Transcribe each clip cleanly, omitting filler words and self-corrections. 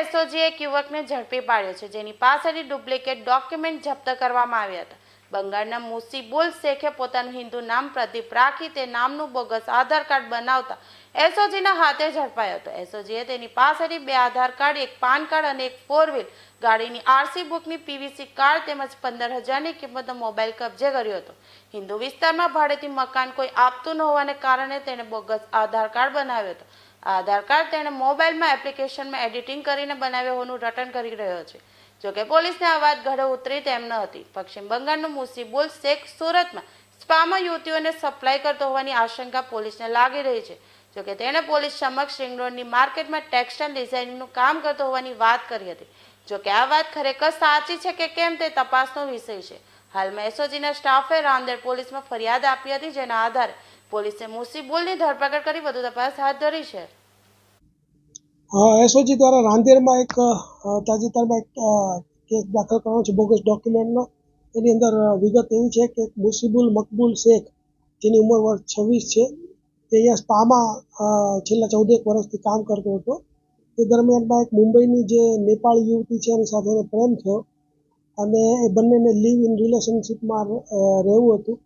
એસઓજીએ એક યુવકને ઝડપી પાડ્યો છે, જેની પાસેથી ડુપ્લિકેટ ડોક્યુમેન્ટ જપ્ત કરવામાં આવ્યા હતા. બંગાળના મુસીબુલ શેખે પોતાનું હિન્દુ નામ પ્રદીપ રાખી તે નામનું બોગસ આધાર કાર્ડ બનાવતા એસઓજીના હાથે ઝડપાયો હતો. એસઓજીએ તેની પાસેથી 2 આધાર કાર્ડ, 1 પાન કાર્ડ અને 1 4 વ્હીલ ગાડીની આરસી બુકની પીવીસી કાર્ડ તેમજ 15,000ની કિંમતનો મોબાઈલ કબજે કર્યો હતો. હિન્દુ વિસ્તારમાં ભાડેથી મકાન કોઈ આપતું ન હોવાને કારણે તેણે બોગસ આધાર કાર્ડ બનાવ્યો હતો. આ આધાર કાર્ડ તેણે મોબાઈલમાં એપ્લિકેશનમાં એડિટિંગ કરીને બનાવ્યો હોવાનું રટણ કરી રહ્યો છે. જોકે પોલીસને આ વાત ગળે ઉતરી તેમ ન હતી. પશ્ચિમ બંગાળનો મુસીબુલ શેખ સુરતમાં સ્પામાં યુવતીઓને સપ્લાય કરતો હોવાની આશંકા પોલીસને લાગી રહી છે. જોકે તેણે પોલીસ સમક્ષ રિંગ રોડની માર્કેટમાં ટેક્સટાઇલ ડિઝાઇનિંગનું કામ કરતો હોવાની વાત કરી હતી. જોકે આ વાત ખરેખર સાચી છે કે કેમ તે તપાસનો વિષય છે. હાલમાં એસઓજીના સ્ટાફે રાંદેર પોલીસમાં ફરિયાદ આપી હતી, જેના આધારે પોલીસે મુસીબુલની ધરપકડ કરી વધુ તપાસ હાથ ધરી છે. એસઓજી દ્વારા રાંદેરમાં એક તાજેતરમાં એક કેસ દાખલ કરવાનો છે બોગસ ડોક્યુમેન્ટનો. એની અંદર વિગત એવી છે કે મુસીબુલ મકબૂલ શેખ, જેની ઉંમર વર્ષ 26 છે, તે અહીંયા સ્પામાં છેલ્લા 14 વર્ષથી કામ કરતો હતો. તે દરમિયાનમાં એક મુંબઈની જે નેપાળી યુવતી છે એની સાથે એને પ્રેમ થયો અને એ બંનેને લીવ ઇન રિલેશનશીપમાં રહેવું હતું.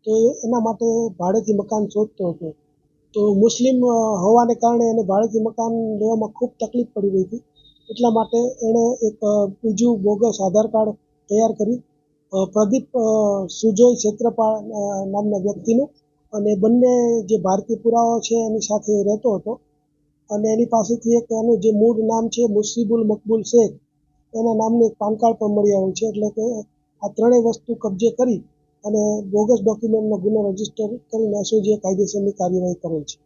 તો એના માટે ભાડેથી મકાન શોધતો હતો. તો મુસ્લિમ હોવાને કારણે એને ભાડેથી મકાન લેવામાં ખૂબ તકલીફ પડી રહી હતી. એટલા માટે એણે એક બીજું બોગસ આધાર કાર્ડ તૈયાર કરી પ્રદીપ સુજોય ક્ષેત્રપાળ નામના વ્યક્તિનું, અને બંને જે ભારતીય પુરાવા છે એની સાથે રહેતો હતો. અને એની પાસેથી એક એનું જે મૂળ નામ છે મુસીબુલ મકબૂલ શેખ, એના નામનું એક પાન કાર્ડ પણ મળી આવ્યું છે. એટલે કે આ ત્રણેય વસ્તુ કબજે કરી અને બોગસ ડોક્યુમેન્ટનો ગુનો રજીસ્ટર કરીને એસઓજીએ કાયદેસરની કાર્યવાહી કરેલ છે.